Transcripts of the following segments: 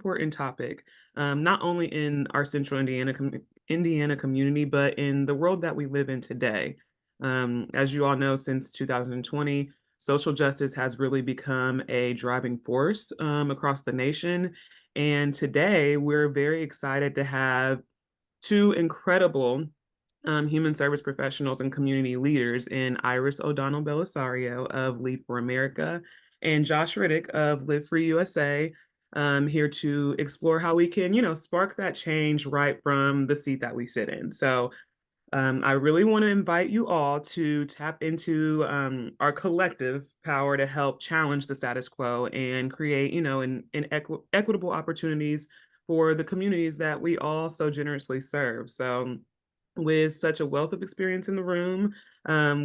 important topic, not only in our central Indiana community, but in the world that we live in today. As you all know, since 2020, social justice has really become a driving force across the nation. And today, we're very excited to have two incredible human service professionals and community leaders in Iris O'Donnell Bellisario of Lead for America and Josh Riddick of Live Free USA, here to explore how we can, spark that change right from the seat that we sit in. So I really want to invite you all to tap into our collective power to help challenge the status quo and create, equitable opportunities for the communities that we all so generously serve. So, with such a wealth of experience in the room,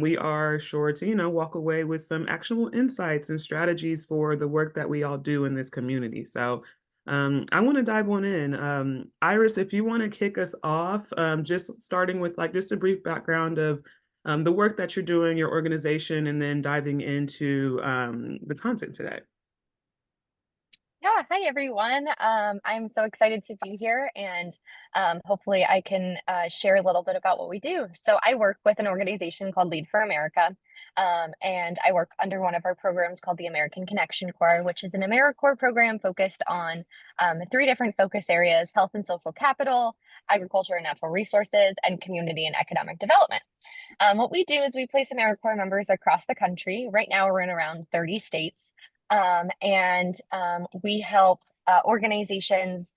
we are sure to, walk away with some actionable insights and strategies for the work that we all do in this community. So, I want to dive on in. Iris, if you want to kick us off, just starting with like just a brief background of the work that you're doing, your organization, and then diving into the content today. Yeah, hi everyone. I'm so excited to be here and hopefully I can share a little bit about what we do. So I work with an organization called Lead for America, and I work under one of our programs called the American Connection Corps, which is an AmeriCorps program focused on three different focus areas: health and social capital, agriculture and natural resources, and community and economic development. What we do is we place AmeriCorps members across the country. Right now we're in around 30 states. And we help organizations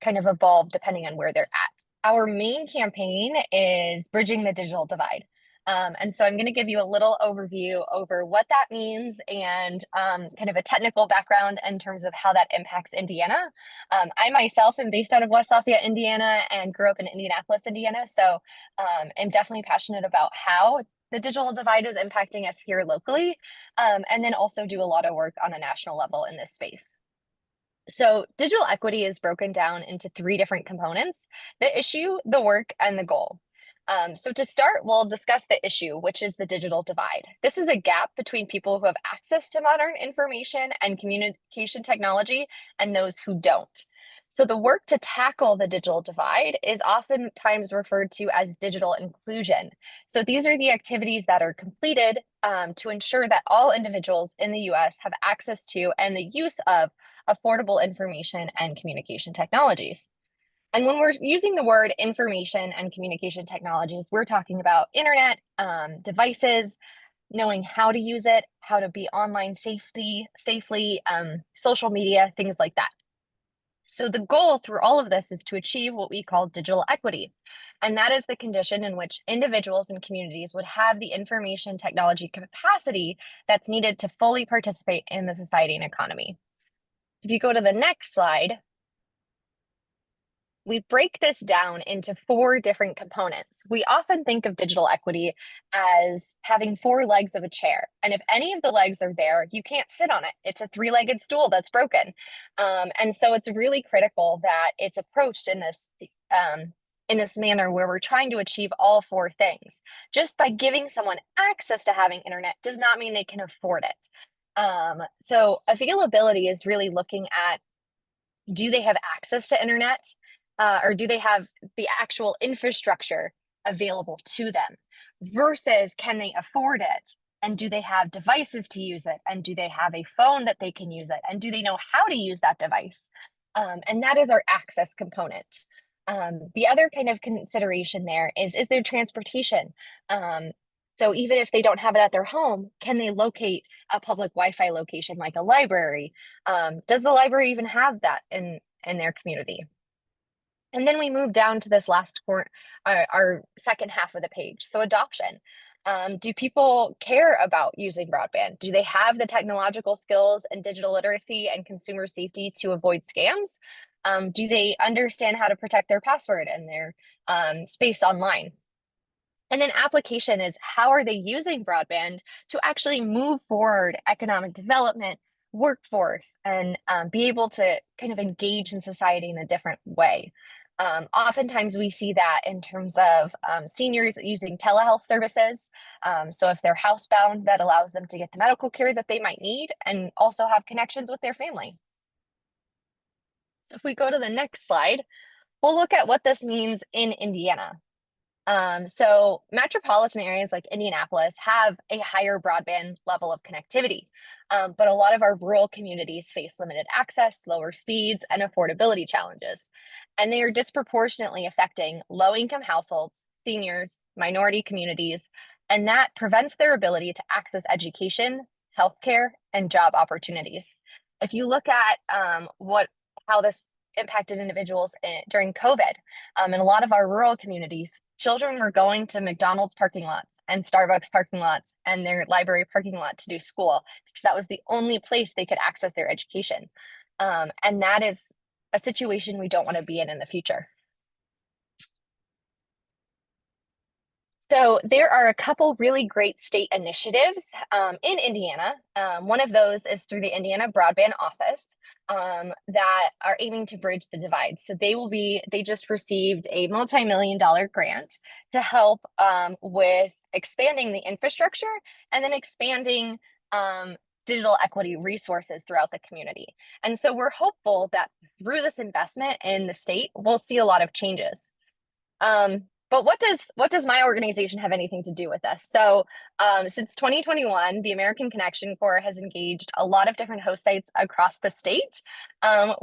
kind of evolve depending on where they're at. Our main campaign is bridging the digital divide. And so I'm going to give you a little overview over what that means and kind of a technical background in terms of how that impacts Indiana. I myself am based out of West Lafayette, Indiana, and grew up in Indianapolis, Indiana. So I'm definitely passionate about how the digital divide is impacting us here locally, and then also do a lot of work on a national level in this space. So digital equity is broken down into three different components: the issue, the work, and the goal. So to start, we'll discuss the issue, which is the digital divide. This is a gap between people who have access to modern information and communication technology and those who don't. So the work to tackle the digital divide is oftentimes referred to as digital inclusion. So these are the activities that are completed to ensure that all individuals in the US have access to and the use of affordable information and communication technologies. And when we're using the word information and communication technologies, we're talking about internet, devices, knowing how to use it, how to be online safely, social media, things like that. So the goal through all of this is to achieve what we call digital equity. And that is the condition in which individuals and communities would have the information technology capacity that's needed to fully participate in the society and economy. If you go to the next slide, we break this down into four different components. We often think of digital equity as having four legs of a chair. And if any of the legs are there, you can't sit on it. It's a three-legged stool that's broken. And so it's really critical that it's approached in this manner where we're trying to achieve all four things. Just by giving someone access to having internet does not mean they can afford it. So availability is really looking at, do they have access to internet? Or do they have the actual infrastructure available to them, versus can they afford it? And do they have devices to use it? And do they have a phone that they can use it? And do they know how to use that device? And that is our access component. The other kind of consideration there is there transportation? So even if they don't have it at their home, can they locate a public Wi-Fi location like a library? Does the library even have that in their community? And then we move down to this last our second half of the page. So adoption. Do people care about using broadband? Do they have the technological skills and digital literacy and consumer safety to avoid scams? Do they understand how to protect their password and their space online? And then application is, how are they using broadband to actually move forward economic development, workforce, and be able to kind of engage in society in a different way. Oftentimes we see that in terms of seniors using telehealth services. So if they're housebound, that allows them to get the medical care that they might need and also have connections with their family. So if we go to the next slide, we'll look at what this means in Indiana. So metropolitan areas like Indianapolis have a higher broadband level of connectivity, but a lot of our rural communities face limited access, slower speeds, and affordability challenges. And they are disproportionately affecting low-income households, seniors, minority communities, and that prevents their ability to access education, healthcare, and job opportunities. If you look at how this impacted individuals during COVID, in a lot of our rural communities, children were going to McDonald's parking lots and Starbucks parking lots and their library parking lot to do school because that was the only place they could access their education. And that is a situation we don't want to be in the future. So there are a couple really great state initiatives in Indiana. One of those is through the Indiana Broadband Office that are aiming to bridge the divide. So they just received a multi-million-dollar grant to help with expanding the infrastructure and then expanding digital equity resources throughout the community. And so we're hopeful that through this investment in the state, we'll see a lot of changes. But what does my organization have anything to do with this? So, since 2021, the American Connection Corps has engaged a lot of different host sites across the state.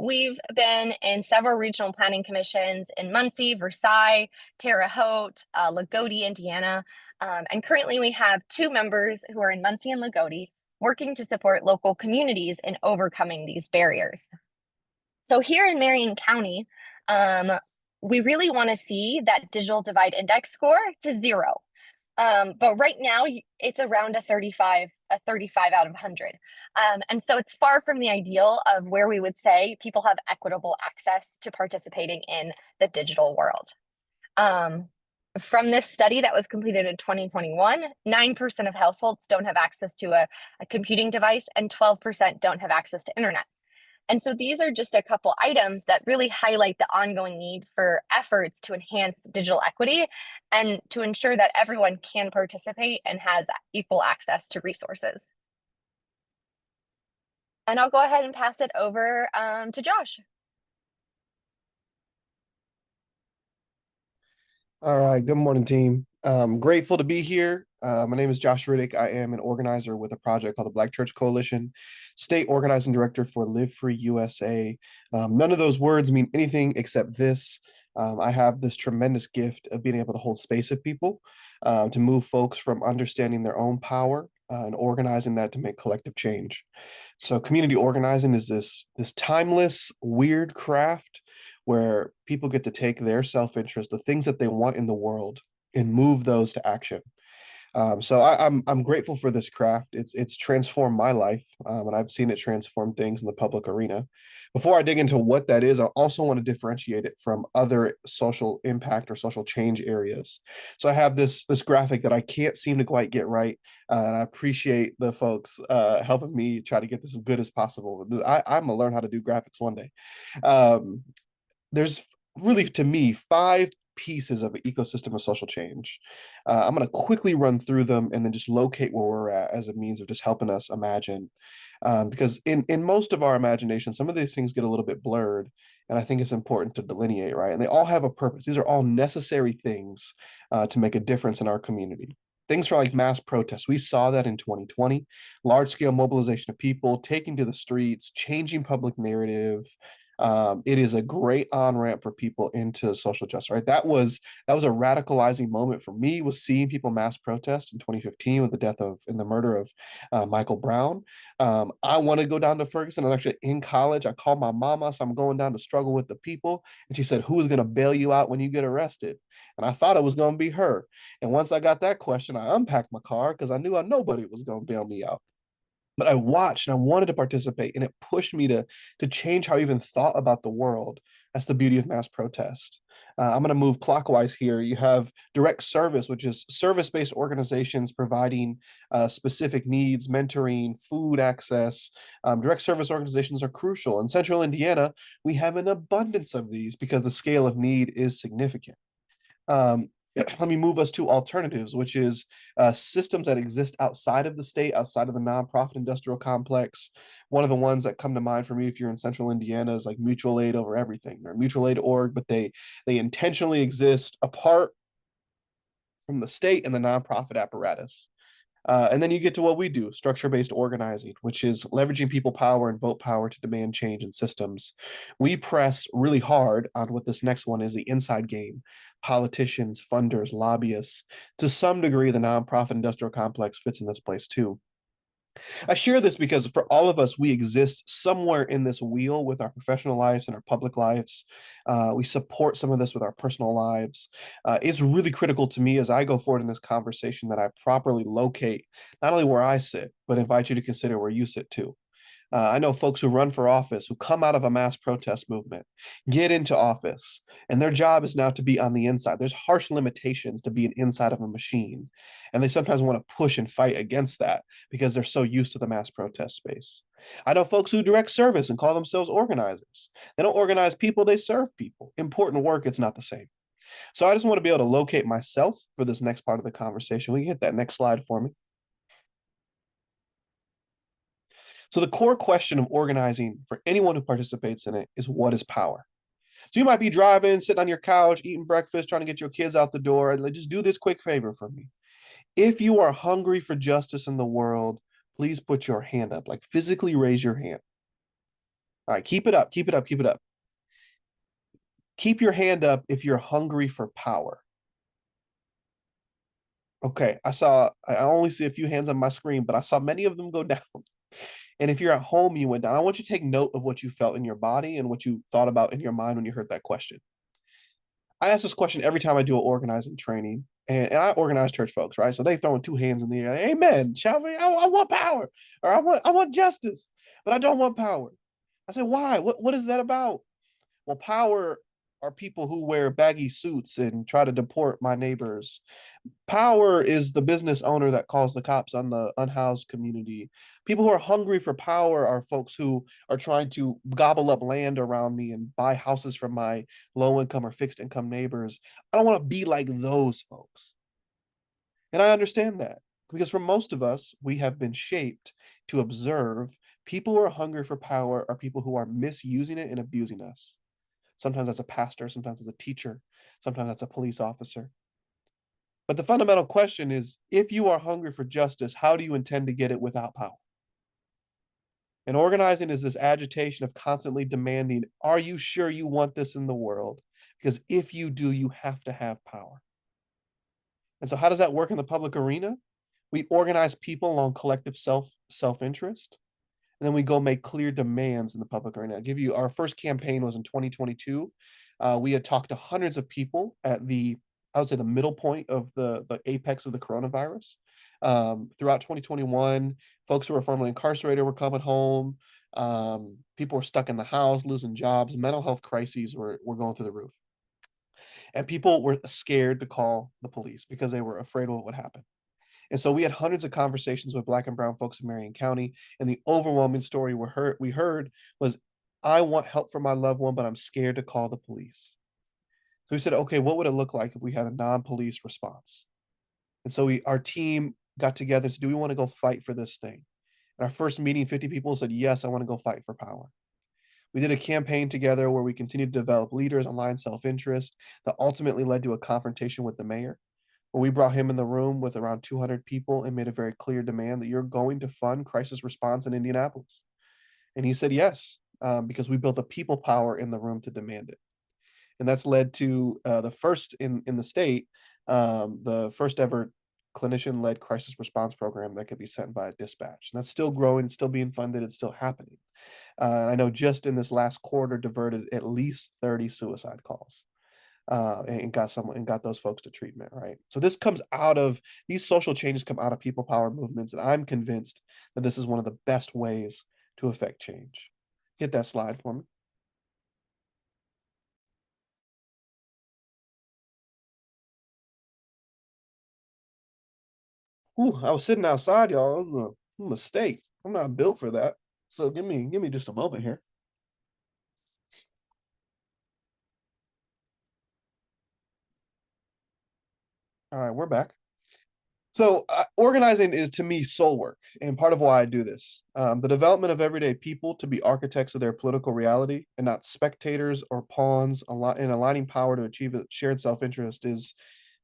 We've been in several regional planning commissions in Muncie, Versailles, Terre Haute, Lagodi, Indiana, and currently we have two members who are in Muncie and Lagodi working to support local communities in overcoming these barriers. So here in Marion County, um, we really want to see that digital divide index score to 0. But right now it's around a 35 out of 100. And so it's far from the ideal of where we would say people have equitable access to participating in the digital world. From this study that was completed in 2021, 9% of households don't have access to a computing device and 12% don't have access to internet. And so these are just a couple items that really highlight the ongoing need for efforts to enhance digital equity and to ensure that everyone can participate and has equal access to resources. And I'll go ahead and pass it over to Josh. All right. Good morning, team. Grateful to be here. My name is Josh Riddick. I am an organizer with a project called the Black Church Coalition, state organizing director for Live Free USA. None of those words mean anything except this. I have this tremendous gift of being able to hold space of people, to move folks from understanding their own power and organizing that to make collective change. So community organizing is this timeless, weird craft where people get to take their self-interest, the things that they want in the world, and move those to action. So I'm grateful for this craft. It's transformed my life, and I've seen it transform things in the public arena. Before I dig into what that is, I also want to differentiate it from other social impact or social change areas. So I have this graphic that I can't seem to quite get right, and I appreciate the folks helping me try to get this as good as possible. I'm gonna learn how to do graphics one day. Um, there's really, to me, 5 pieces of an ecosystem of social change. I'm going to quickly run through them and then just locate where we're at as a means of just helping us imagine. Because in most of our imagination, some of these things get a little bit blurred. And I think it's important to delineate, right? And they all have a purpose. These are all necessary things to make a difference in our community. Things like mass protests. We saw that in 2020, large scale mobilization of people taking to the streets, changing public narrative. It is a great on-ramp for people into social justice, right? That was a radicalizing moment for me, was seeing people mass protest in 2015 with the death of and the murder of Michael Brown. I want to go down to Ferguson. I'm actually in college. I called my mama, so I'm going down to struggle with the people. And she said, "Who is going to bail you out when you get arrested?" And I thought it was going to be her. And once I got that question, I unpacked my car because I knew nobody was going to bail me out. But I watched and I wanted to participate, and it pushed me to change how I even thought about the world. That's the beauty of mass protest. I'm going to move clockwise here. You have direct service, which is service-based organizations providing specific needs, mentoring, food access. Direct service organizations are crucial. In Central Indiana, we have an abundance of these because the scale of need is significant. let me move us to alternatives, which is systems that exist outside of the state, outside of the nonprofit industrial complex. One of the ones that come to mind for me, if you're in central Indiana, is like mutual aid over everything. They're a mutual aid org, but they intentionally exist apart from the state and the nonprofit apparatus. And then you get to what we do, structure-based organizing, which is leveraging people power and vote power to demand change in systems. We press really hard on what this next one is, the inside game. Politicians, funders, lobbyists. To some degree, the nonprofit industrial complex fits in this place too. I share this because for all of us, we exist somewhere in this wheel with our professional lives and our public lives. We support some of this with our personal lives. It's really critical to me as I go forward in this conversation that I properly locate not only where I sit, but invite you to consider where you sit too. I know folks who run for office who come out of a mass protest movement, get into office, and their job is now to be on the inside. There's harsh limitations to being inside of a machine. And they sometimes want to push and fight against that because they're so used to the mass protest space. I know folks who direct service and call themselves organizers. They don't organize people, they serve people. Important work, it's not the same. So I just want to be able to locate myself for this next part of the conversation. We can hit that next slide for me. So the core question of organizing for anyone who participates in it is, what is power? So you might be driving, sitting on your couch, eating breakfast, trying to get your kids out the door. And just do this quick favor for me. If you are hungry for justice in the world, please put your hand up, like physically raise your hand. All right, keep it up, keep it up, keep it up. Keep your hand up if you're hungry for power. Okay, I only see a few hands on my screen, but I saw many of them go down. And if you're at home, you went down. I want you to take note of what you felt in your body and what you thought about in your mind when you heard that question. I ask this question every time I do an organizing training, and I organize church folks, right? So they throwing two hands in the air, amen, shall we? I want power, or I want justice, but I don't want power. I say, why? What is that about? Well, power are people who wear baggy suits and try to deport my neighbors. Power is the business owner that calls the cops on the unhoused community. People who are hungry for power are folks who are trying to gobble up land around me and buy houses from my low income or fixed income neighbors. I don't want to be like those folks. And I understand that because for most of us, we have been shaped to observe people who are hungry for power are people who are misusing it and abusing us. Sometimes that's a pastor, sometimes it's a teacher, sometimes that's a police officer. But the fundamental question is, if you are hungry for justice, how do you intend to get it without power? And organizing is this agitation of constantly demanding, are you sure you want this in the world? Because if you do, you have to have power. And so how does that work in the public arena? We organize people along collective self-interest, and then we go make clear demands in the public arena. I'll give you, our first campaign was in 2022. We had talked to hundreds of people at I would say the middle point of the apex of the coronavirus. Throughout 2021, folks who were formerly incarcerated were coming home. People were stuck in the house, losing jobs. Mental health crises were going through the roof. And people were scared to call the police because they were afraid of what would happen. And so we had hundreds of conversations with Black and brown folks in Marion County. And the overwhelming story we heard was, I want help for my loved one, but I'm scared to call the police. So we said, okay, what would it look like if we had a non-police response? And so our team got together and said, do we want to go fight for this thing? And our first meeting, 50 people said, yes, I want to go fight for power. We did a campaign together where we continued to develop leaders, align self-interest, that ultimately led to a confrontation with the mayor, where we brought him in the room with around 200 people and made a very clear demand that you're going to fund crisis response in Indianapolis. And he said yes, because we built a people power in the room to demand it. And that's led to the first in the state, the first ever clinician-led crisis response program that could be sent by a dispatch. And that's still growing, still being funded, it's still happening. And I know just in this last quarter diverted at least 30 suicide calls. And got those folks to treatment, right? So this comes out of, these social changes come out of people power movements, and I'm convinced that this is one of the best ways to affect change. Hit that slide for me. Ooh, I was sitting outside, y'all. It was a mistake. I'm not built for that. So give me just a moment here. All right, we're back. So organizing is to me soul work, and part of why I do this. The development of everyday people to be architects of their political reality and not spectators or pawns in aligning power to achieve a shared self-interest is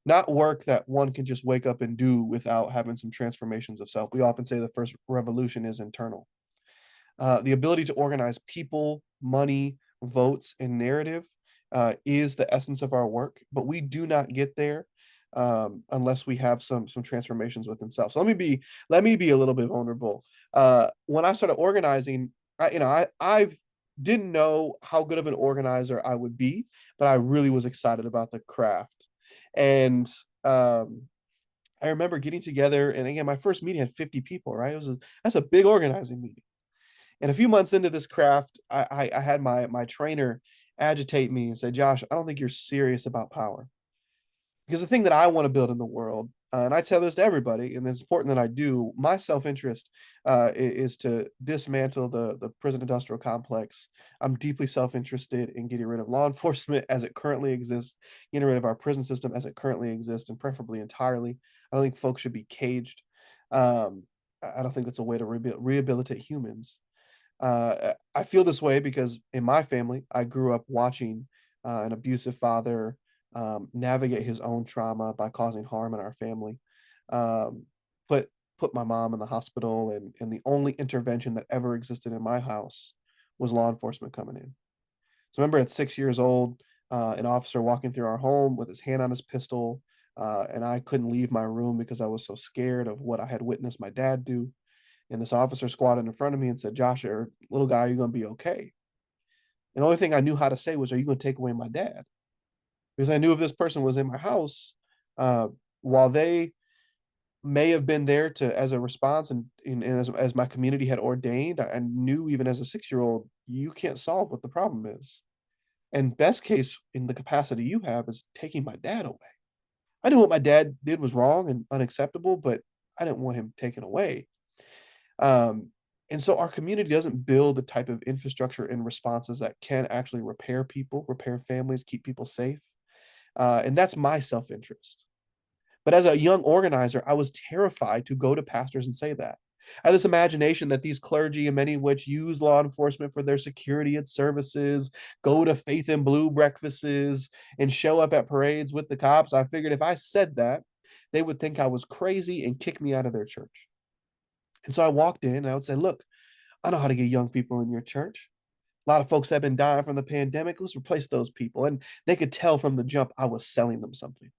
not work that one can just wake up and do without having some transformations of self. We often say the first revolution is internal. The ability to organize people, money, votes, and narrative is the essence of our work, but we do not get there unless we have some transformations within self. So let me be a little bit vulnerable. When I started organizing, I didn't know how good of an organizer I would be, but I really was excited about the craft. And I remember getting together, and again, my first meeting had 50 people, right? That's a big organizing meeting. And a few months into this craft, I had my trainer agitate me and say, Josh, I don't think you're serious about power. Because the thing that I want to build in the world, and I tell this to everybody, and it's important that I do, my self-interest is to dismantle the prison industrial complex. I'm deeply self-interested in getting rid of law enforcement as it currently exists, getting rid of our prison system as it currently exists, and preferably entirely. I don't think folks should be caged. I don't think that's a way to rehabilitate humans. I feel this way because in my family, I grew up watching an abusive father navigate his own trauma by causing harm in our family. Um, put my mom in the hospital, and the only intervention that ever existed in my house was law enforcement coming in. So I remember at 6 years old, an officer walking through our home with his hand on his pistol, and I couldn't leave my room because I was so scared of what I had witnessed my dad do. And this officer squatted in front of me and said, Josh, little guy, are you going to be okay? And the only thing I knew how to say was, are you going to take away my dad? Because I knew if this person was in my house, uh, while they may have been there to as a response and as my community had ordained, I knew even as a 6-year-old, you can't solve what the problem is. And best case in the capacity you have is taking my dad away. I knew what my dad did was wrong and unacceptable, but I didn't want him taken away. Um, and so our community doesn't build the type of infrastructure and responses that can actually repair people, repair families, keep people safe. And that's my self interest. But as a young organizer, I was terrified to go to pastors and say that. I had this imagination that these clergy, and many of which use law enforcement for their security and services, go to faith and blue breakfasts, and show up at parades with the cops. I figured if I said that, they would think I was crazy and kick me out of their church. And so I walked in and I would say, look, I know how to get young people in your church. A lot of folks have been dying from the pandemic. Let's replace those people. And they could tell from the jump I was selling them something.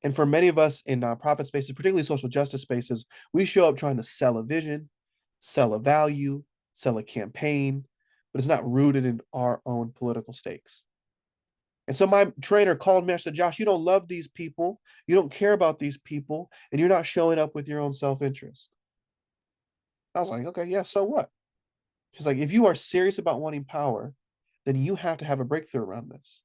And for many of us in nonprofit spaces, particularly social justice spaces, we show up trying to sell a vision, sell a value, sell a campaign, but it's not rooted in our own political stakes. And so my trainer called me and said, Josh, you don't love these people, you don't care about these people, and you're not showing up with your own self-interest. I was like, okay, yeah, so what? She's like, if you are serious about wanting power, then you have to have a breakthrough around this.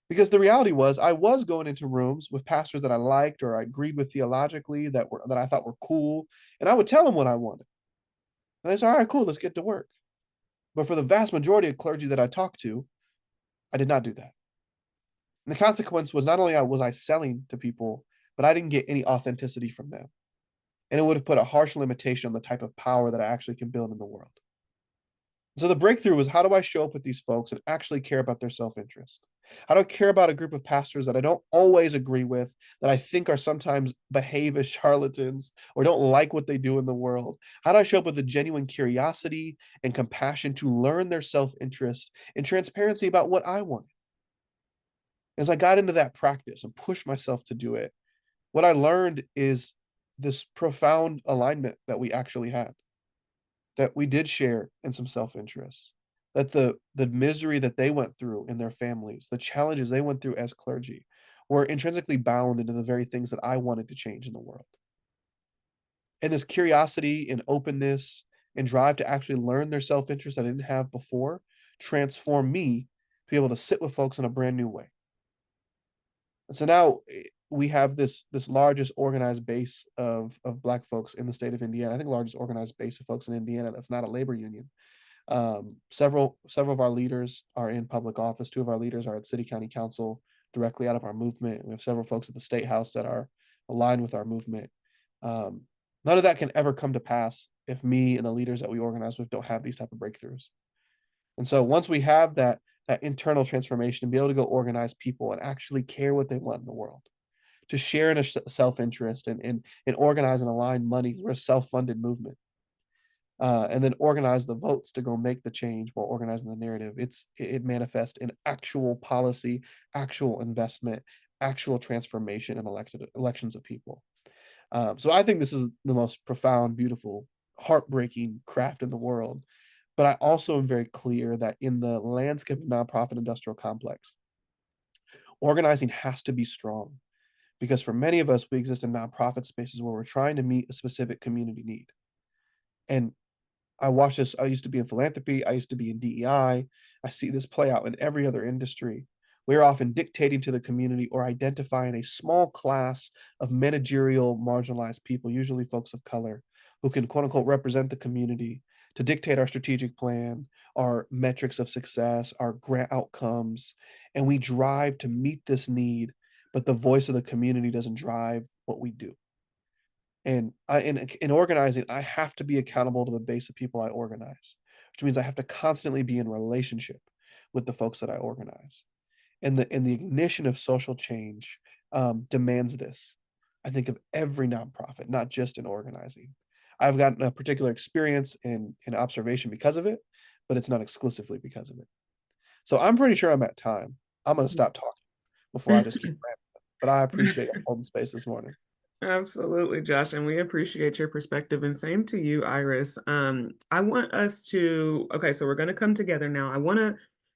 Because the reality was, I was going into rooms with pastors that I liked or I agreed with theologically that I thought were cool, and I would tell them what I wanted. And they said, all right, cool, let's get to work. But for the vast majority of clergy that I talked to, I did not do that. And the consequence was not only was I selling to people, but I didn't get any authenticity from them. And it would have put a harsh limitation on the type of power that I actually can build in the world. So the breakthrough was, how do I show up with these folks and actually care about their self-interest? How do I care about a group of pastors that I don't always agree with, that I think are sometimes behave as charlatans or don't like what they do in the world? How do I show up with a genuine curiosity and compassion to learn their self-interest and transparency about what I want? As I got into that practice and pushed myself to do it, what I learned is this profound alignment that we actually had, that we did share in some self-interest, that the misery that they went through in their families, the challenges they went through as clergy, were intrinsically bound into the very things that I wanted to change in the world. And this curiosity and openness and drive to actually learn their self-interest I didn't have before transformed me to be able to sit with folks in a brand new way. And so now we have this largest organized base of Black folks in the state of Indiana. I think largest organized base of folks in Indiana that's not a labor union. Several of our leaders are in public office. Two of our leaders are at city county council. directly out of our movement. We have several folks at the State House that are aligned with our movement. None of that can ever come to pass if me and the leaders that we organize with don't have these type of breakthroughs. And so once we have that internal transformation, be able to go organize people and actually care what they want in the world, to share in a self-interest and organize and align money. We're a self-funded movement. And then organize the votes to go make the change while organizing the narrative. It manifests in actual policy, actual investment, actual transformation in elections of people. So I think this is the most profound, beautiful, heartbreaking craft in the world. But I also am very clear that in the landscape of nonprofit industrial complex, organizing has to be strong, because for many of us, we exist in nonprofit spaces where we're trying to meet a specific community need. And I watch this. I used to be in philanthropy. I used to be in DEI. I see this play out in every other industry. We're often dictating to the community or identifying a small class of managerial marginalized people, usually folks of color, who can quote unquote represent the community to dictate our strategic plan, our metrics of success, our grant outcomes. And we drive to meet this need, but the voice of the community doesn't drive what we do. And in organizing, I have to be accountable to the base of people I organize, which means I have to constantly be in relationship with the folks that I organize. And the ignition of social change demands this. I think of every nonprofit, not just in organizing. I've gotten a particular experience in observation because of it, but it's not exclusively because of it. So I'm pretty sure I'm at time. I'm going to stop talking before I just keep rambling. But I appreciate holding space this morning. Absolutely, Josh, and we appreciate your perspective. And same to you, Iris. I want us to, okay, so we're going to come together now. I want to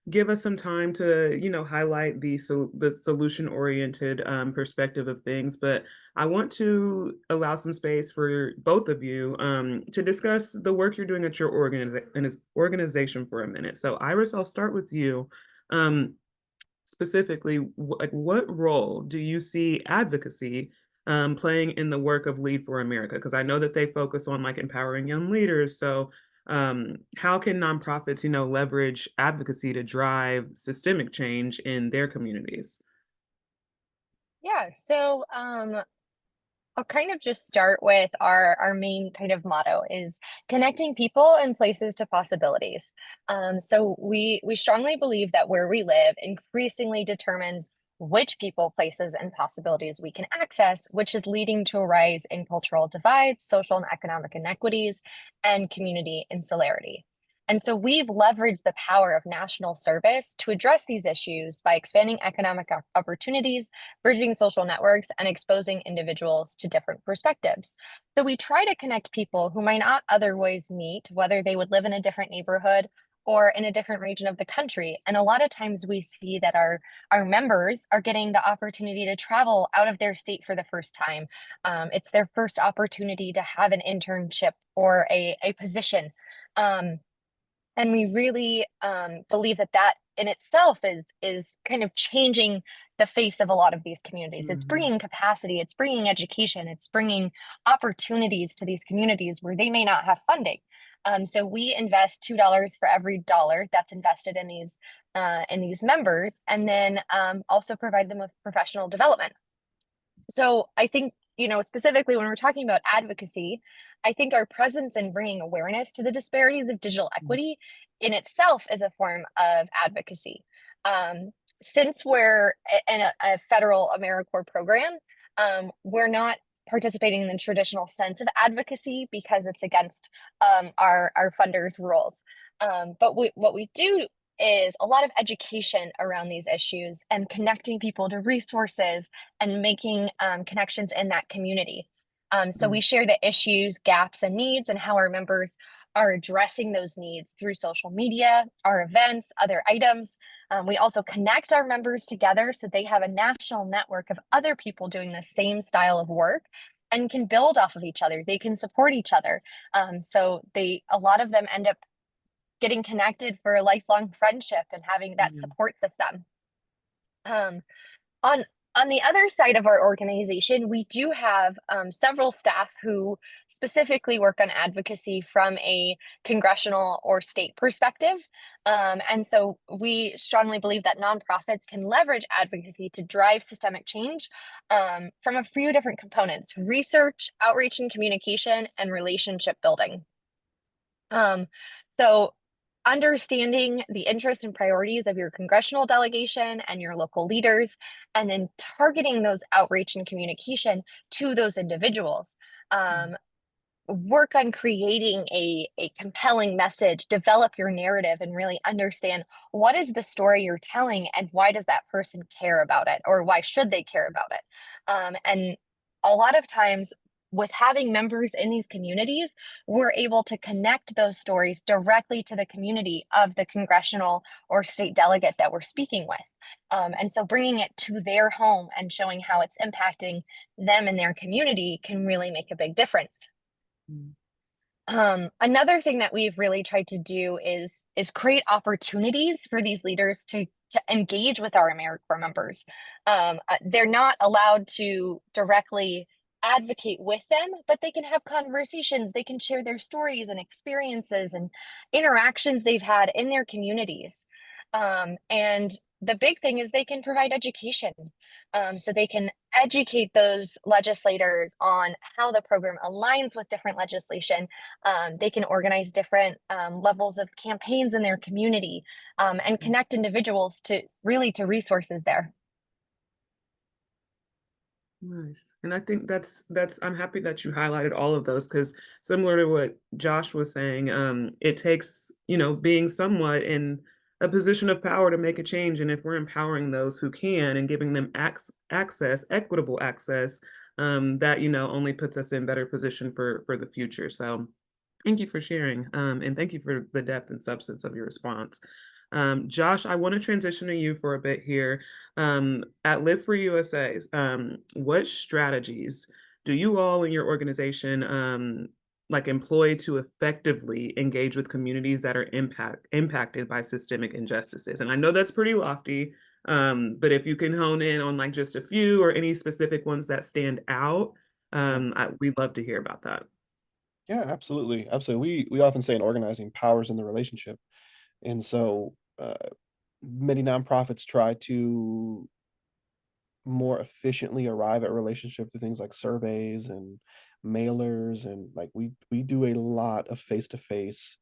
give us some time to, highlight the solution-oriented perspective of things, but I want to allow some space for both of you to discuss the work you're doing at your organization for a minute. So, Iris, I'll start with you. Specifically, what role do you see advocacy playing in the work of Lead for America? Because I know that they focus on like empowering young leaders. So how can nonprofits, leverage advocacy to drive systemic change in their communities? Yeah, so I'll kind of just start with our main kind of motto is connecting people and places to possibilities. So we strongly believe that where we live increasingly determines which people, places, and possibilities we can access, which is leading to a rise in cultural divides, social and economic inequities, and community insularity. And so we've leveraged the power of national service to address these issues by expanding economic opportunities, bridging social networks, and exposing individuals to different perspectives. So we try to connect people who might not otherwise meet, whether they would live in a different neighborhood or in a different region of the country. And a lot of times we see that our members are getting the opportunity to travel out of their state for the first time. It's their first opportunity to have an internship or a position. And we really believe that that in itself is kind of changing the face of a lot of these communities. It's Mhm. bringing capacity, it's bringing education, it's bringing opportunities to these communities where they may not have funding. So we invest $2 for every dollar that's invested in these members, and then also provide them with professional development. So I think, specifically when we're talking about advocacy, I think our presence in bringing awareness to the disparities of digital equity in itself is a form of advocacy. Since we're in a federal AmeriCorps program, we're not participating in the traditional sense of advocacy because it's against our funders' rules. But what we do is a lot of education around these issues and connecting people to resources and making connections in that community. So we share the issues, gaps, and needs, and how our members are addressing those needs through social media, our events, other items. We also connect our members together so they have a national network of other people doing the same style of work and can build off of each other. They can support each other. So a lot of them end up getting connected for a lifelong friendship and having that Yeah. support system. On On the other side of our organization, we do have several staff who specifically work on advocacy from a congressional or state perspective. And so we strongly believe that nonprofits can leverage advocacy to drive systemic change from a few different components: research, outreach and communication, and relationship building. Um, so understanding the interests and priorities of your congressional delegation and your local leaders, and then targeting those outreach and communication to those individuals. Mm, Work on creating a compelling message, develop your narrative, and really understand what is the story you're telling and why does that person care about it, or why should they care about it. And a lot of times, with having members in these communities, we're able to connect those stories directly to the community of the congressional or state delegate that we're speaking with. And so bringing it to their home and showing how it's impacting them and their community can really make a big difference. mm, Another thing that we've really tried to do is create opportunities for these leaders to engage with our AmeriCorps members. They're not allowed to directly advocate with them, but they can have conversations. They can share their stories and experiences and interactions they've had in their communities. And the big thing is they can provide education. So they can educate those legislators on how the program aligns with different legislation. They can organize different levels of campaigns in their community and mm. connect individuals to really to resources there. Nice. And I think that's I'm happy that you highlighted all of those because similar to what Josh was saying, it takes, being somewhat in a position of power to make a change. And if we're empowering those who can and giving them access, equitable access, that, only puts us in better position for the future. So thank you for sharing. And thank you for the depth and substance of your response. Josh, I want to transition to you for a bit here. At Live for USA, what strategies do you all in your organization like employ to effectively engage with communities that are impacted by systemic injustices? And I know that's pretty lofty, but if you can hone in on like just a few or any specific ones that stand out, we'd love to hear about that. Yeah, absolutely, absolutely. We often say in organizing, powers in the relationship, and so many nonprofits try to more efficiently arrive at relationship through things like surveys and mailers, and like we do a lot of face to face,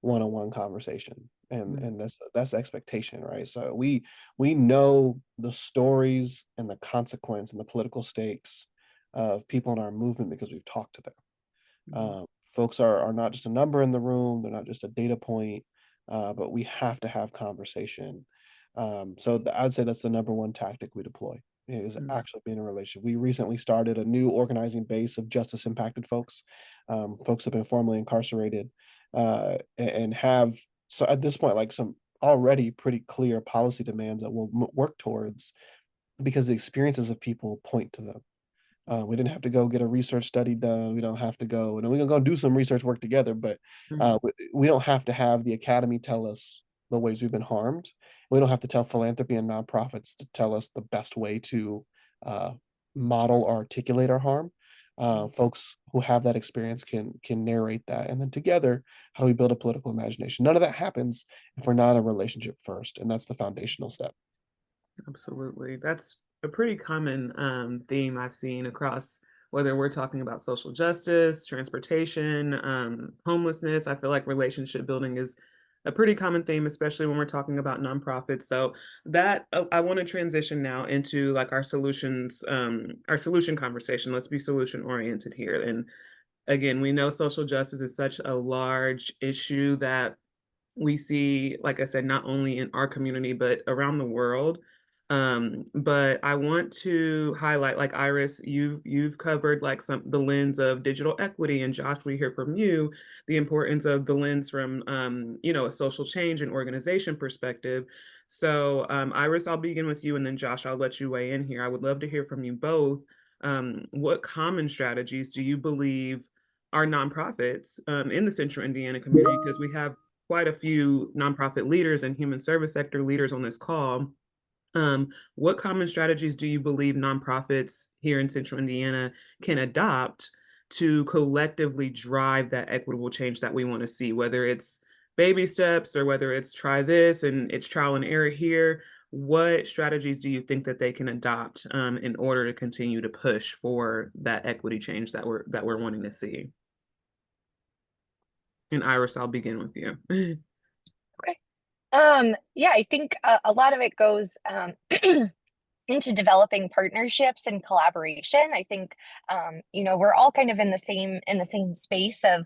one-on-one conversation, and that's the expectation, right? So we know the stories and the consequence and the political stakes of people in our movement because we've talked to them. Mhm. Folks are not just a number in the room, they're not just a data point, but we have to have conversation. I'd say that's the number one tactic we deploy is Mhm. actually being in a relationship. We recently started a new organizing base of justice impacted folks. Folks have been formerly incarcerated and have, so at this point, like some already pretty clear policy demands that we'll work towards because the experiences of people point to them. We didn't have to go get a research study done. We don't have to go, and we're gonna go do some research work together, but Mhm. we don't have to have the academy tell us the ways we've been harmed. We don't have to tell philanthropy and nonprofits to tell us the best way to uh, model or articulate our harm. Folks who have that experience can narrate that, and then together, how do we build a political imagination? None of that happens if we're not in a relationship first, and that's the foundational step. Absolutely. That's a pretty common theme I've seen across whether we're talking about social justice, transportation, homelessness. I feel like relationship building is a pretty common theme, especially when we're talking about nonprofits. So that I want to transition now into like our solution conversation. Let's be solution oriented here. And again, we know social justice is such a large issue that we see, like I said, not only in our community, but around the world. But I want to highlight, like Iris, you've covered like some the lens of digital equity, and Josh, we hear from you the importance of the lens from a social change and organization perspective. So Iris, I'll begin with you, and then Josh, I'll let you weigh in here. I would love to hear from you both. What common strategies do you believe our nonprofits in the Central Indiana community, because we have quite a few nonprofit leaders and human service sector leaders on this call. What common strategies do you believe nonprofits here in Central Indiana can adopt to collectively drive that equitable change that we want to see, whether it's baby steps or whether it's try this and it's trial and error here? What strategies do you think that they can adopt in order to continue to push for that equity change that we're wanting to see? And Iris, I'll begin with you. Okay. Yeah, I think a lot of it goes into developing partnerships and collaboration. I think we're all kind of in the same space of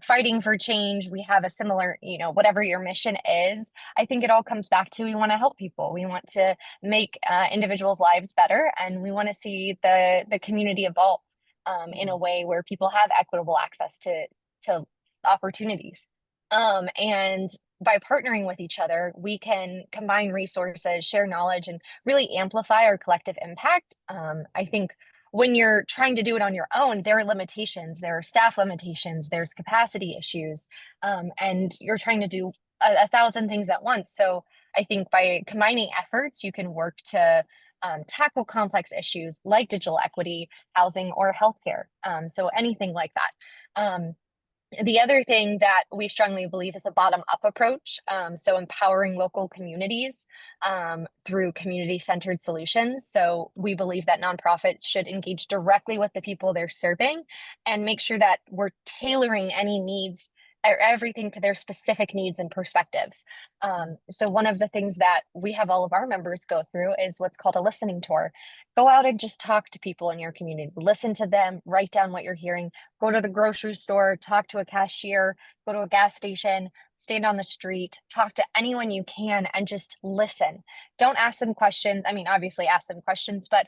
fighting for change. We have a similar, whatever your mission is. I think it all comes back to we want to help people. We want to make individuals' lives better, and we want to see the community evolve in a way where people have equitable access to opportunities. And by partnering with each other, we can combine resources, share knowledge, and really amplify our collective impact. I think when you're trying to do it on your own, there are limitations, there are staff limitations, there's capacity issues, and you're trying to do a thousand things at once. So I think by combining efforts, you can work to tackle complex issues like digital equity, housing, or healthcare. So anything like that. The other thing that we strongly believe is a bottom up approach. So empowering local communities through community centered solutions. So we believe that nonprofits should engage directly with the people they're serving and make sure that we're tailoring any needs or everything to their specific needs and perspectives. So one of the things that we have all of our members go through is what's called a listening tour. Go out and just talk to people in your community, listen to them, write down what you're hearing, go to the grocery store, talk to a cashier, go to a gas station, stand on the street, talk to anyone you can, and just listen. Don't ask them questions. I mean, obviously ask them questions, but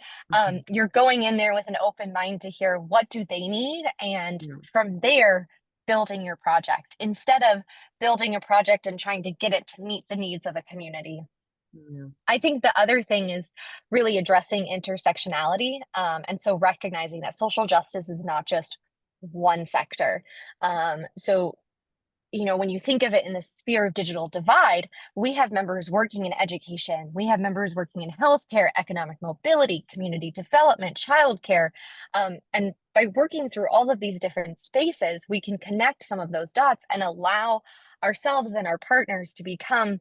you're going in there with an open mind to hear what do they need, and Yeah, from there, building your project instead of building a project and trying to get it to meet the needs of a community. yeah, I think the other thing is really addressing intersectionality. And so recognizing that social justice is not just one sector. So when you think of it in the sphere of digital divide, we have members working in education, we have members working in healthcare, economic mobility, community development, childcare. And by working through all of these different spaces, we can connect some of those dots and allow ourselves and our partners to become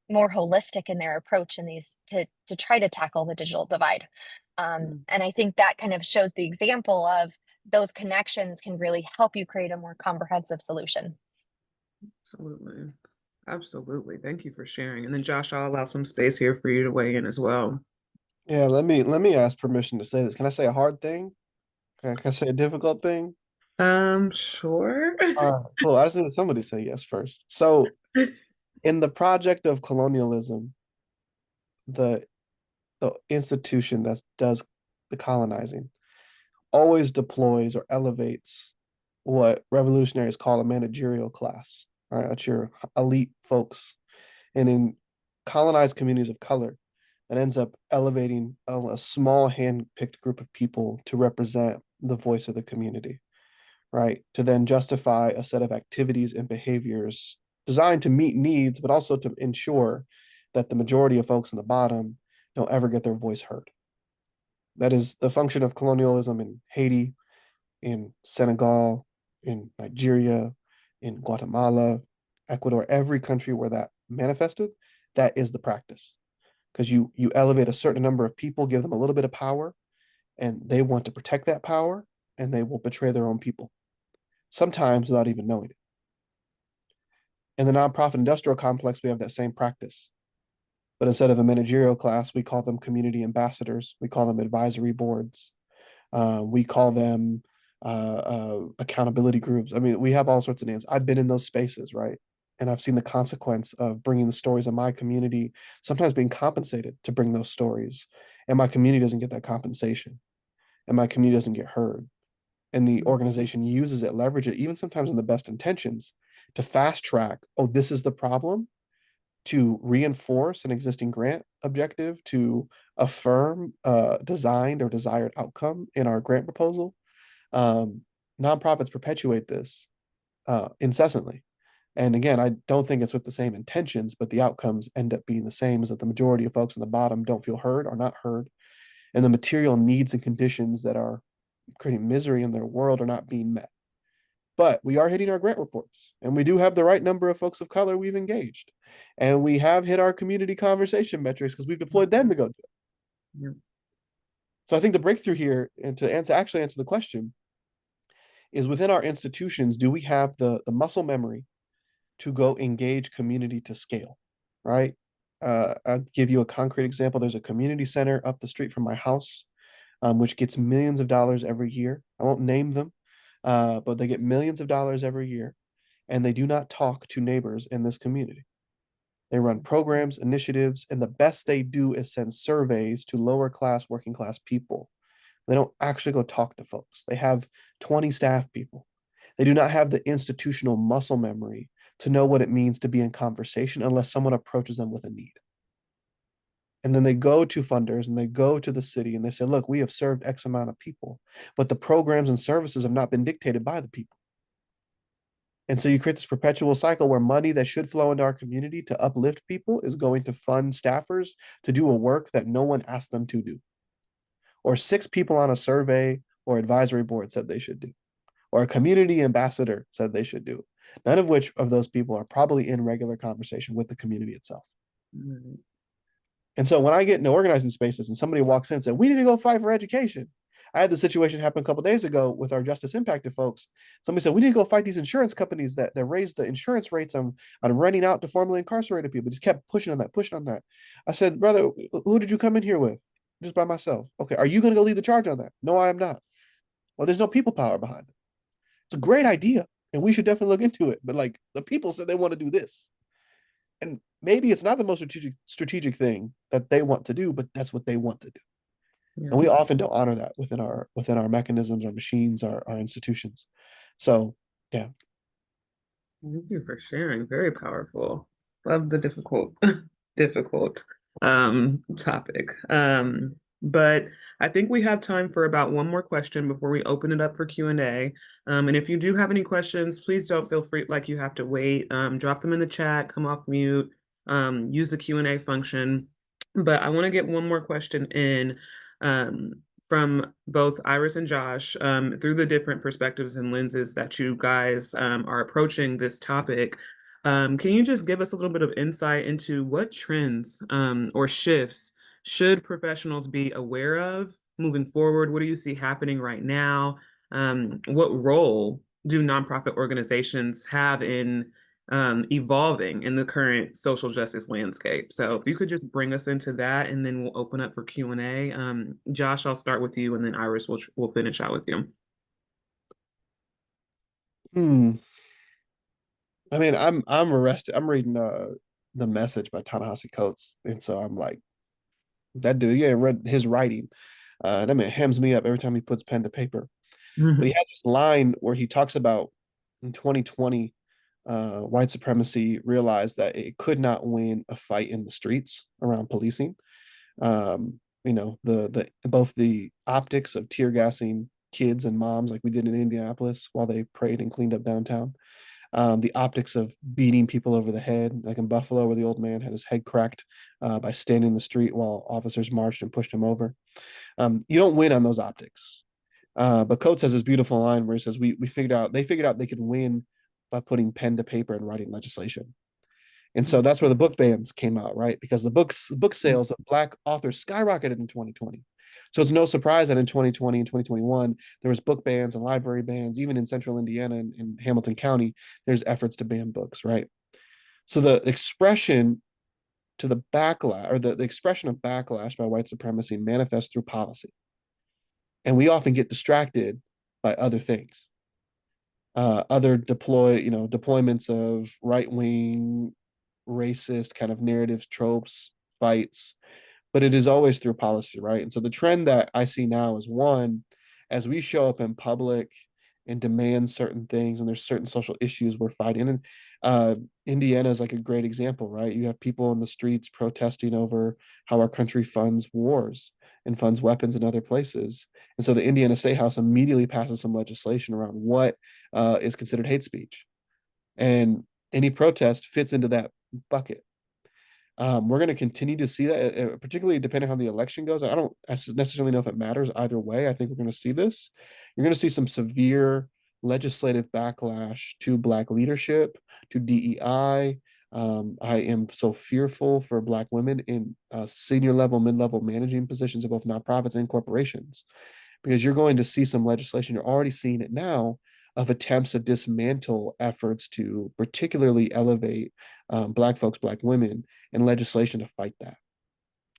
more holistic in their approach in these to try to tackle the digital divide. mm, And I think that kind of shows the example of those connections can really help you create a more comprehensive solution. absolutely. Absolutely. Thank you for sharing. And then Josh, I'll allow some space here for you to weigh in as well. Yeah, let me ask permission to say this. Can I say a hard thing? Can I say a difficult thing? Sure. Cool. I just need somebody to say yes first. So in the project of colonialism, the the institution that does the colonizing always deploys or elevates what revolutionaries call a managerial class. All right, that's your elite folks. And in colonized communities of color, it ends up elevating a small hand-picked group of people to represent the voice of the community, right? To then justify a set of activities and behaviors designed to meet needs, but also to ensure that the majority of folks in the bottom don't ever get their voice heard. That is the function of colonialism in Haiti, in Senegal, in Nigeria, in Guatemala, Ecuador, every country where that manifested, that is the practice. Because you elevate a certain number of people, give them a little bit of power, and they want to protect that power, and they will betray their own people, sometimes without even knowing it. In the nonprofit industrial complex, we have that same practice. But instead of a managerial class, we call them community ambassadors. We call them advisory boards. We call them accountability groups. I mean, we have all sorts of names. I've been in those spaces, right? And I've seen the consequence of bringing the stories of my community, sometimes being compensated to bring those stories. And my community doesn't get that compensation. And my community doesn't get heard. And the organization uses it, leverage it, even sometimes in the best intentions, to fast track, oh, this is the problem, to reinforce an existing grant objective, to affirm a designed or desired outcome in our grant proposal. Um, Nonprofits perpetuate this incessantly. And again, I don't think it's with the same intentions, but the outcomes end up being the same, is that the majority of folks on the bottom don't feel heard, are not heard, and the material needs and conditions that are creating misery in their world are not being met. But we are hitting our grant reports, and we do have the right number of folks of color we've engaged. And we have hit our community conversation metrics because we've deployed them to go do it. Yeah. So I think the breakthrough here, and to actually answer the question, is within our institutions, do we have the muscle memory to go engage community to scale, right? I'll give you a concrete example. There's a community center up the street from my house, which gets millions of dollars every year. I won't name them, but they get millions of dollars every year, and they do not talk to neighbors in this community. They run programs, initiatives, and the best they do is send surveys to lower class, working class people. They don't actually go talk to folks. They have 20 staff people. They do not have the institutional muscle memory to know what it means to be in conversation unless someone approaches them with a need. And then they go to funders and they go to the city and they say, look, we have served X amount of people, but the programs and services have not been dictated by the people. And so you create this perpetual cycle where money that should flow into our community to uplift people is going to fund staffers to do a work that no one asked them to do, or 6 people on a survey or advisory board said they should do, or a community ambassador said they should do. None of which of those people are probably in regular conversation with the community itself. Mm-hmm. And so when I get into organizing spaces and somebody walks in and says, we need to go fight for education. I had the situation happen a couple days ago with our justice impacted folks. Somebody said, we need to go fight these insurance companies that raise the insurance rates on renting out to formerly incarcerated people. Just kept pushing on that, pushing on that. I said, brother, who did you come in here with? Just by myself. Okay. Are you going to go lead the charge on that? No, I am not. Well, there's no people power behind it. It's a great idea, and we should definitely look into it. But like the people said they want to do this. And maybe it's not the most strategic thing that they want to do, but that's what they want to do. Yeah. And we often don't honor that within our mechanisms, our machines, our institutions. So yeah. Thank you for sharing. Very powerful. Love the difficult, difficult topic. But I think we have time for about one more question before we open it up for Q&A. And if you do have any questions, please don't feel free like you have to wait. Drop them in the chat, come off mute, use the Q&A function. But I want to get one more question in. Um, from both Iris and Josh, through the different perspectives and lenses that you guys are approaching this topic. Can you just give us a little bit of insight into what trends or shifts should professionals be aware of moving forward? What do you see happening right now? What role do nonprofit organizations have in evolving in the current social justice landscape? So if you could just bring us into that, and then we'll open up for Q&A. Josh, I'll start with you, and then Iris will finish out with you. I mean, I'm arrested. I'm reading The Message by Ta-Nehisi Coates, and so I'm like, that dude, yeah, read his writing. That man hems me up every time he puts pen to paper. But he has this line where he talks about in 2020, white supremacy realized that it could not win a fight in the streets around policing. The both the optics of tear gassing kids and moms like we did in Indianapolis while they prayed and cleaned up downtown. The optics of beating people over the head, like in Buffalo, where the old man had his head cracked by standing in the street while officers marched and pushed him over. You don't win on those optics. But Coates has this beautiful line where he says, they figured out they could win by putting pen to paper and writing legislation. And so that's where the book bans came out, right? Because the book sales of Black authors skyrocketed in 2020. So it's no surprise that in 2020 and 2021, there was book bans and library bans, even in central Indiana and in Hamilton County, there's efforts to ban books, right? So the expression to the backlash, or the expression of backlash by white supremacy manifests through policy. And we often get distracted by other things. Other deployments of right-wing racist kind of narratives, tropes, fights, but it is always through policy, right? And so the trend that I see now is, one, as we show up in public and demand certain things, and there's certain social issues we're fighting. And Indiana is like a great example, right? You have people in the streets protesting over how our country funds wars and funds weapons in other places. And so the Indiana State House immediately passes some legislation around what is considered hate speech. And any protest fits into that bucket. We're going to continue to see that, particularly depending on how the election goes. I don't necessarily know if it matters either way. I think we're going to see this. You're going to see some severe legislative backlash to Black leadership, to DEI. I am so fearful for Black women in senior level, mid level managing positions of both nonprofits and corporations, because you're going to see some legislation. You're already seeing it now of attempts to dismantle efforts to particularly elevate Black folks, Black women, and legislation to fight that.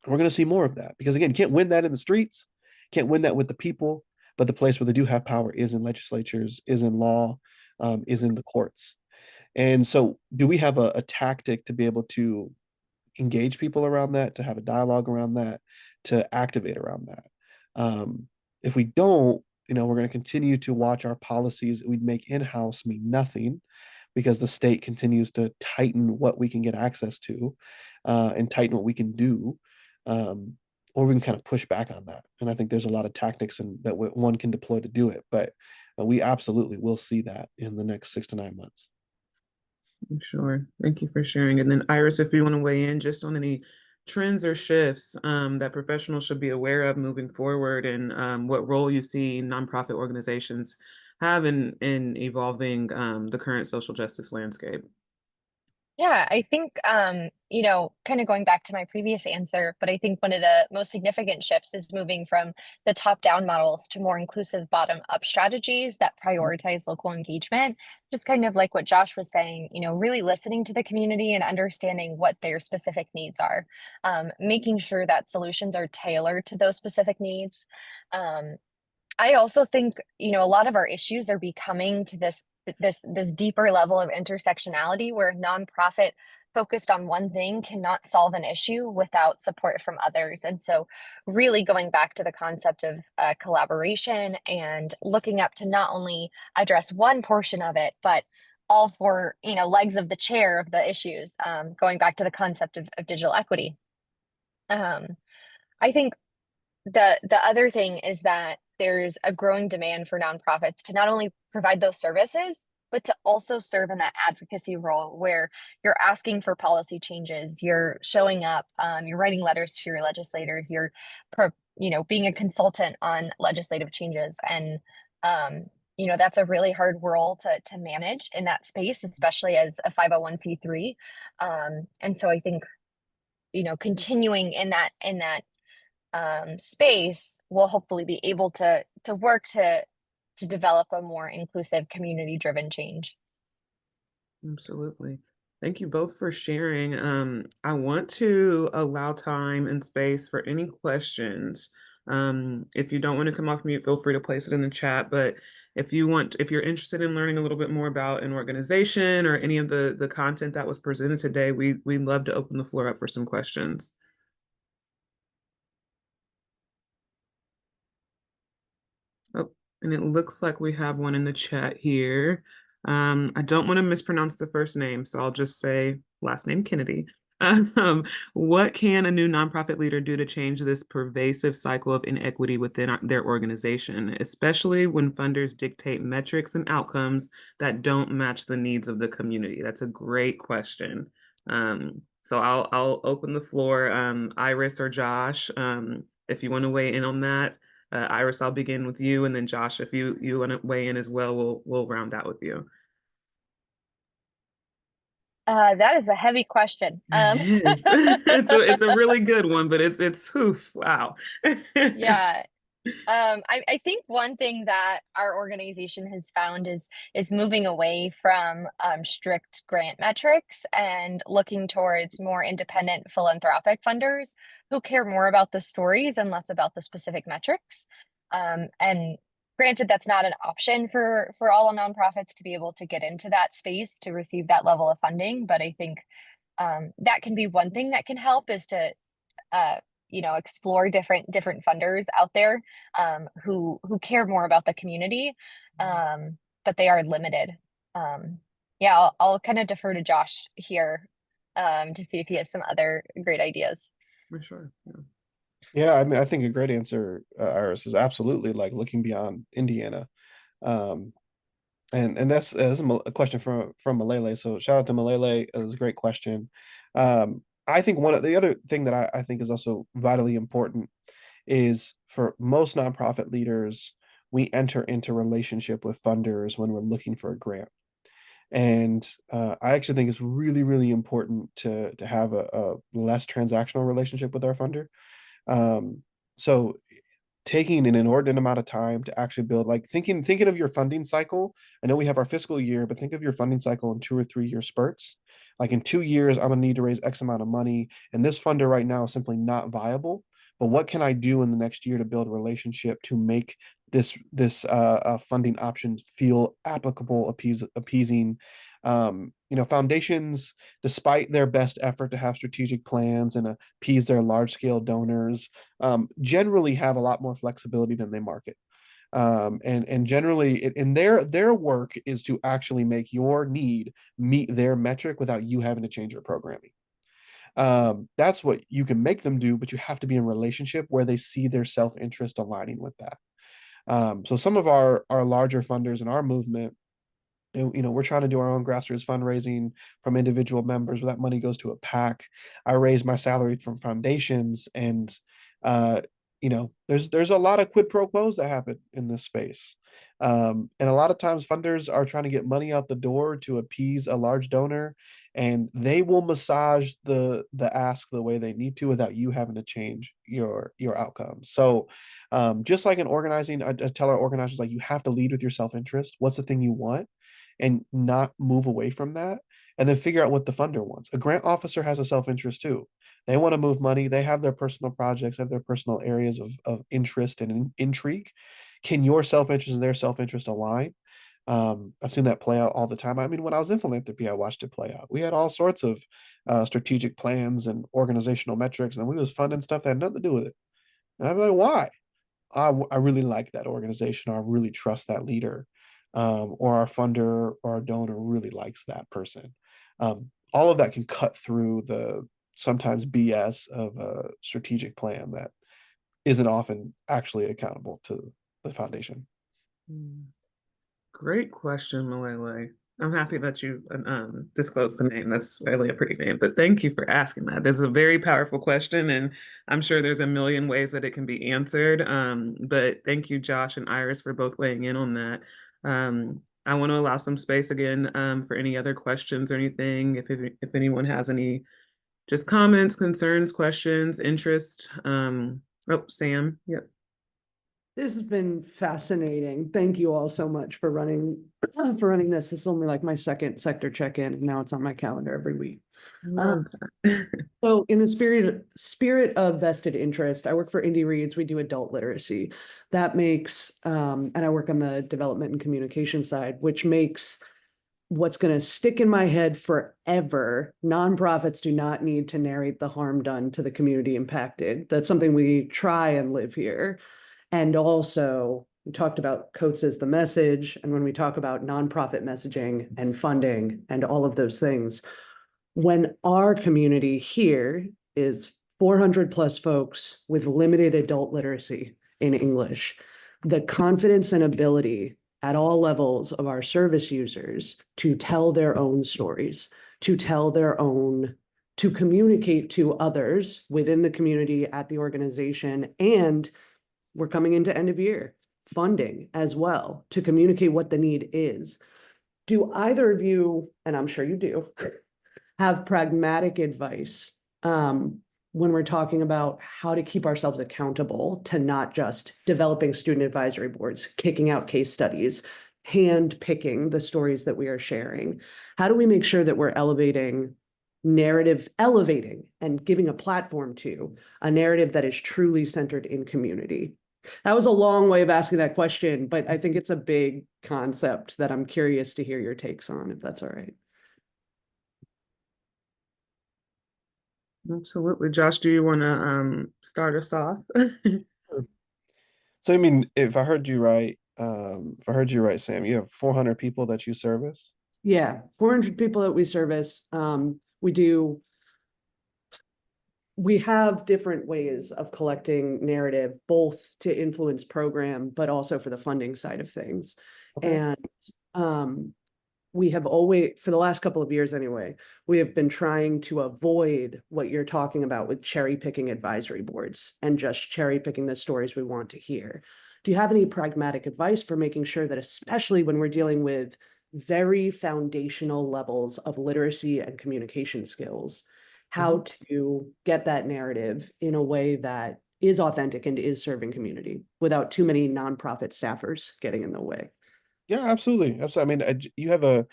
We're going to see more of that because, again, you can't win that in the streets, can't win that with the people, but the place where they do have power is in legislatures, is in law, is in the courts. And so, do we have a tactic to be able to engage people around that, to have a dialogue around that, to activate around that? If we don't, we're going to continue to watch our policies we make in-house mean nothing because the state continues to tighten what we can get access to and tighten what we can do. Or we can kind of push back on that. And I think there's a lot of tactics that one can deploy to do it. But we absolutely will see that in the next 6 to 9 months. Sure. Thank you for sharing. And then Iris, if you want to weigh in just on any trends or shifts that professionals should be aware of moving forward, and what role you see nonprofit organizations have in evolving the current social justice landscape. Yeah, I think, kind of going back to my previous answer, but I think one of the most significant shifts is moving from the top-down models to more inclusive bottom-up strategies that prioritize local engagement. Just kind of like what Josh was saying, really listening to the community and understanding what their specific needs are, making sure that solutions are tailored to those specific needs. Um, I also think, a lot of our issues are becoming to this deeper level of intersectionality where nonprofit focused on one thing cannot solve an issue without support from others. And so really going back to the concept of collaboration and looking up to not only address one portion of it, but all four, legs of the chair of the issues, going back to the concept of digital equity. Um, I think the other thing is that there's a growing demand for nonprofits to not only provide those services, but to also serve in that advocacy role where you're asking for policy changes, you're showing up, you're writing letters to your legislators, you're, being a consultant on legislative changes, and that's a really hard role to manage in that space, especially as a 501(c)(3). And so I think continuing in that space will hopefully be able to work to develop a more inclusive community driven change. Absolutely. Thank you both for sharing. I want to allow time and space for any questions. If you don't want to come off mute, feel free to place it in the chat. But if you're interested in learning a little bit more about an organization or any of the content that was presented today, we'd love to open the floor up for some questions. Oh, and it looks like we have one in the chat here. I don't want to mispronounce the first name, so I'll just say last name Kennedy. What can a new nonprofit leader do to change this pervasive cycle of inequity within their organization, especially when funders dictate metrics and outcomes that don't match the needs of the community? That's a great question. So I'll open the floor. Iris or Josh, if you want to weigh in on that. Iris, I'll begin with you, and then Josh, if you want to weigh in as well, we'll round out with you. That is a heavy question. It is. It's a really good one, but it's oof, wow. Yeah. I think one thing that our organization has found is moving away from strict grant metrics and looking towards more independent philanthropic funders who care more about the stories and less about the specific metrics. And granted, that's not an option for all nonprofits to be able to get into that space to receive that level of funding, but I think that can be one thing that can help is to uh, explore different funders out there who care more about the community, but they are limited. Yeah, I'll kind of defer to Josh here to see if he has some other great ideas. For sure. Yeah. Yeah, I mean, I think a great answer, Iris, is absolutely like looking beyond Indiana. Um, And that's a question from Malele. So shout out to Malele. It was a great question. I think one of the other thing that I think is also vitally important is for most nonprofit leaders, we enter into relationship with funders when we're looking for a grant. And I actually think it's really, really important to have a less transactional relationship with our funder. So taking an inordinate amount of time to actually build, like thinking of your funding cycle. I know we have our fiscal year, but think of your funding cycle in 2 or 3 year spurts. Like in 2 years, I'm gonna need to raise X amount of money, and this funder right now is simply not viable. But what can I do in the next year to build a relationship to make this funding option feel applicable, appeasing? Foundations, despite their best effort to have strategic plans and appease their large scale donors, generally have a lot more flexibility than they market. And generally, in their work is to actually make your need meet their metric without you having to change your programming. That's what you can make them do, but you have to be in a relationship where they see their self interest aligning with that. So some of our larger funders in our movement, we're trying to do our own grassroots fundraising from individual members where that money goes to a PAC. I raise my salary from foundations, and uh there's a lot of quid pro quos that happen in this space. And a lot of times funders are trying to get money out the door to appease a large donor, and they will massage the ask the way they need to without you having to change your outcomes. So just like in organizing, I tell our organizers, like, you have to lead with your self-interest. What's the thing you want, and not move away from that, and then figure out what the funder wants. A grant officer has a self-interest too. They want to move money. They have their personal projects, have their personal areas of interest and intrigue. Can your self-interest and their self-interest align? I've seen that play out all the time. I mean, when I was in philanthropy, I watched it play out. We had all sorts of strategic plans and organizational metrics, and we was funding stuff that had nothing to do with it. And I'm like, why? I really like that organization. I really trust that leader, or our funder or our donor really likes that person. All of that can cut through the sometimes BS of a strategic plan that isn't often actually accountable to the foundation. Mm. Great question, Malele. I'm happy that you disclosed the name. That's really a pretty name, but thank you for asking that. It's a very powerful question, and I'm sure there's a million ways that it can be answered. But thank you, Josh and Iris, for both weighing in on that. I want to allow some space again for any other questions or anything. If anyone has any just comments, concerns, questions, interest. Oh, Sam. Yep. This has been fascinating. Thank you all so much for running this. This is only like my second sector check-in, and now it's on my calendar every week. Love that. So in the spirit of vested interest, I work for Indie Reads. We do adult literacy. That makes and I work on the development and communication side, which makes what's going to stick in my head forever. Nonprofits do not need to narrate the harm done to the community impacted. That's something we try and live here. And also, we talked about Coates as the message. And when we talk about nonprofit messaging and funding and all of those things, when our community here is 400 plus folks with limited adult literacy in English, the confidence and ability at all levels of our service users to tell their own stories, to communicate to others within the community, at the organization, and we're coming into end of year funding as well, to communicate what the need is. Do either of you, and I'm sure you do, have pragmatic advice when we're talking about how to keep ourselves accountable to not just developing student advisory boards, kicking out case studies, hand picking the stories that we are sharing? How do we make sure that we're elevating and giving a platform to a narrative that is truly centered in community? That was a long way of asking that question, but I think it's a big concept that I'm curious to hear your takes on, if that's all right. Absolutely. Josh, do you want to start us off? So I mean, if I heard you right, Sam, you have 400 people that you service. Yeah, 400 people that we service. We have different ways of collecting narrative, both to influence program, but also for the funding side of things. Okay. And We have always, for the last couple of years anyway, we have been trying to avoid what you're talking about with cherry picking advisory boards and just cherry picking the stories we want to hear. Do you have any pragmatic advice for making sure that, especially when we're dealing with very foundational levels of literacy and communication skills, how to get that narrative in a way that is authentic and is serving community without too many nonprofit staffers getting in the way? Yeah, absolutely. Absolutely. I mean, you have a,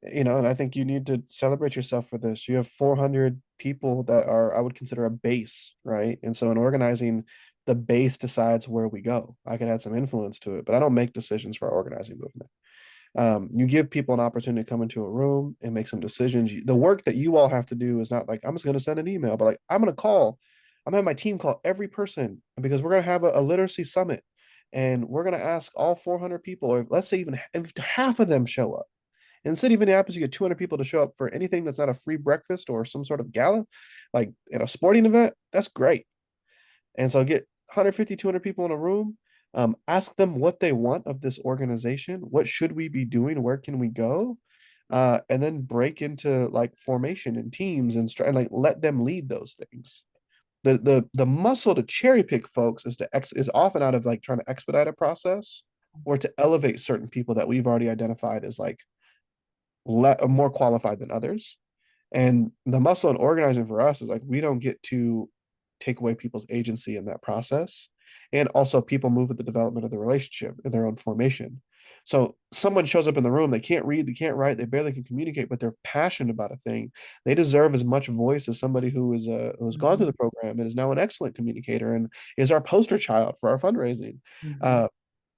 and I think you need to celebrate yourself for this. You have 400 people that are, I would consider a base, right? And so in organizing, the base decides where we go. I can add some influence to it, but I don't make decisions for our organizing movement. You give people an opportunity to come into a room and make some decisions. The work that you all have to do is not like, I'm just going to send an email, but like, I'm going to call, I'm going to have my team call every person because we're going to have a literacy summit and we're going to ask all 400 people, or let's say even if half of them show up. In the city of Indianapolis, you get 200 people to show up for anything that's not a free breakfast or some sort of gala, like in a sporting event. That's great. And so get 150, 200 people in a room, ask them what they want of this organization. What should we be doing? Where can we go? And then break into like formation and teams and like let them lead those things. The muscle to cherry pick folks is often out of like trying to expedite a process or to elevate certain people that we've already identified as like more qualified than others. And the muscle in organizing for us is like we don't get to take away people's agency in that process. And also people move with the development of the relationship in their own formation. So someone shows up in the room, they can't read, they can't write, they barely can communicate, but they're passionate about a thing. They deserve as much voice as somebody who's gone through the program and is now an excellent communicator and is our poster child for our fundraising.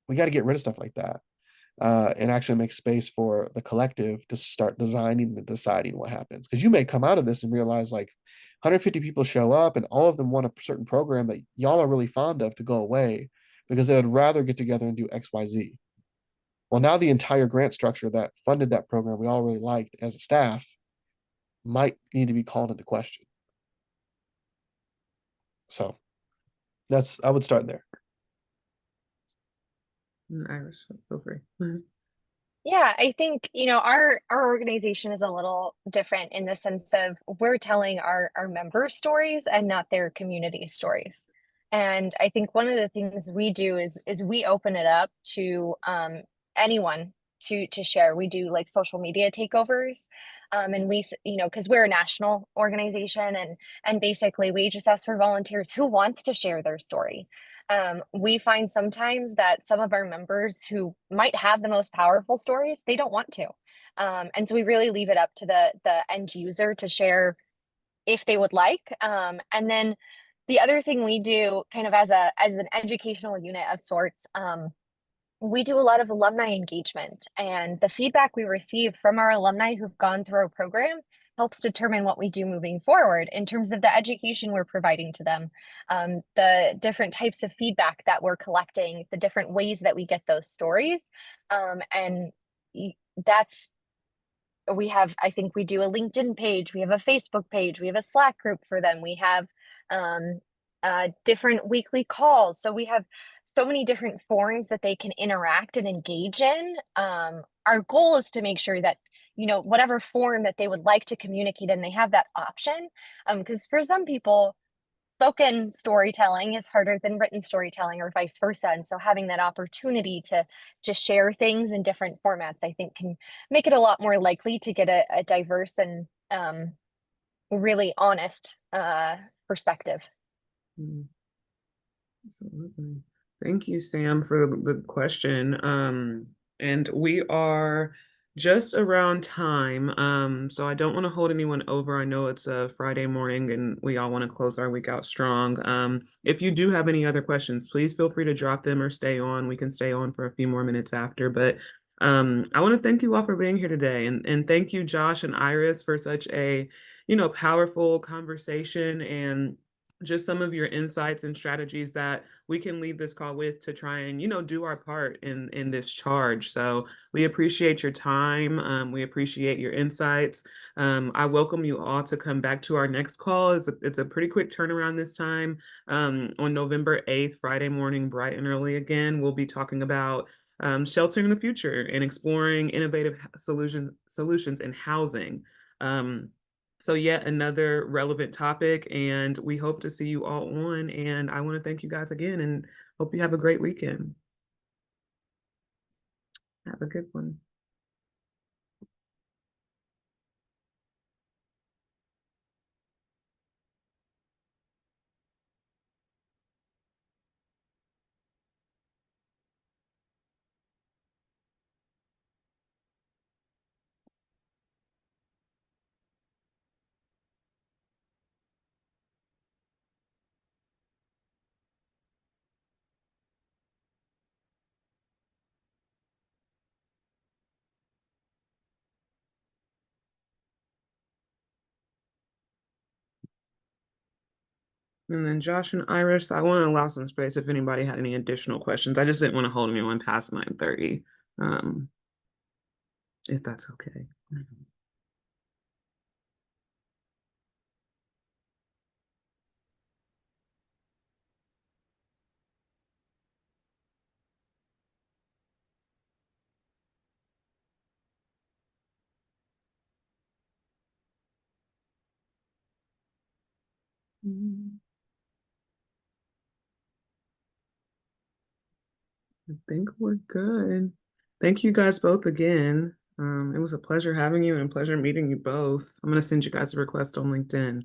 We got to get rid of stuff like that. And actually make space for the collective to start designing and deciding what happens. Because you may come out of this and realize like 150 people show up and all of them want a certain program that y'all are really fond of to go away because they would rather get together and do XYZ. Well, now the entire grant structure that funded that program we all really liked as a staff might need to be called into question. So I would start there. Iris, feel free. Yeah, I think, our organization is a little different in the sense of we're telling our members' stories and not their community stories. And I think one of the things we do is we open it up to anyone to share. We do like social media takeovers. And because we're a national organization and basically we just ask for volunteers who wants to share their story. We find sometimes that some of our members who might have the most powerful stories, they don't want to. And so we really leave it up to the end user to share if they would like. And then the other thing we do kind of as an educational unit of sorts, we do a lot of alumni engagement, and the feedback we receive from our alumni who've gone through our program helps determine what we do moving forward in terms of the education we're providing to them, the different types of feedback that we're collecting, the different ways that we get those stories. And that's, I think we do a LinkedIn page, we have a Facebook page, we have a Slack group for them, we have different weekly calls. So we have so many different forms that they can interact and engage in. Our goal is to make sure that, whatever form that they would like to communicate in, they have that option. Because for some people, spoken storytelling is harder than written storytelling or vice versa. And so having that opportunity to share things in different formats, I think can make it a lot more likely to get a diverse and really honest perspective. Absolutely. Thank you, Sam, for the question. And we are just around time. So I don't want to hold anyone over. I know it's a Friday morning and we all want to close our week out strong. If you do have any other questions, please feel free to drop them or stay on. We can stay on for a few more minutes after, but I want to thank you all for being here today. And thank you, Josh and Iris, for such a, powerful conversation and just some of your insights and strategies that we can leave this call with to try and, do our part in this charge. So we appreciate your time. We appreciate your insights. I welcome you all to come back to our next call. It's a pretty quick turnaround this time. On November 8th, Friday morning, bright and early again, we'll be talking about sheltering the future and exploring innovative solutions in housing. So yet another relevant topic, and we hope to see you all on. And I want to thank you guys again and hope you have a great weekend. Have a good one. And then Josh and Iris, I want to allow some space if anybody had any additional questions. I just didn't want to hold anyone past 9:30, if that's okay. I think we're good. Thank you guys both again. It was a pleasure having you and a pleasure meeting you both. I'm gonna send you guys a request on LinkedIn.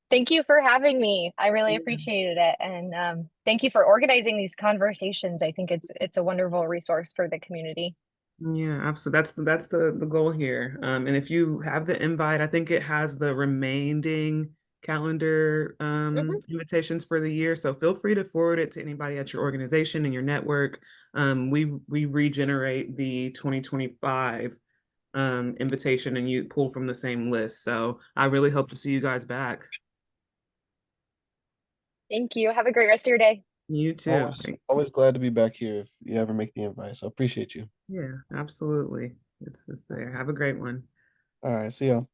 Thank you for having me. I really appreciated it. And thank you for organizing these conversations. I think it's a wonderful resource for the community. Yeah, absolutely. That's the goal here. And if you have the invite, I think it has the remaining calendar invitations for the year. So feel free to forward it to anybody at your organization and your network. We regenerate the 2025 invitation and you pull from the same list. So I really hope to see you guys back. Thank you. Have a great rest of your day. You too. Always, always glad to be back here if you ever make the invite. So appreciate you. Yeah, absolutely. It's there. Have a great one. All right, see y'all.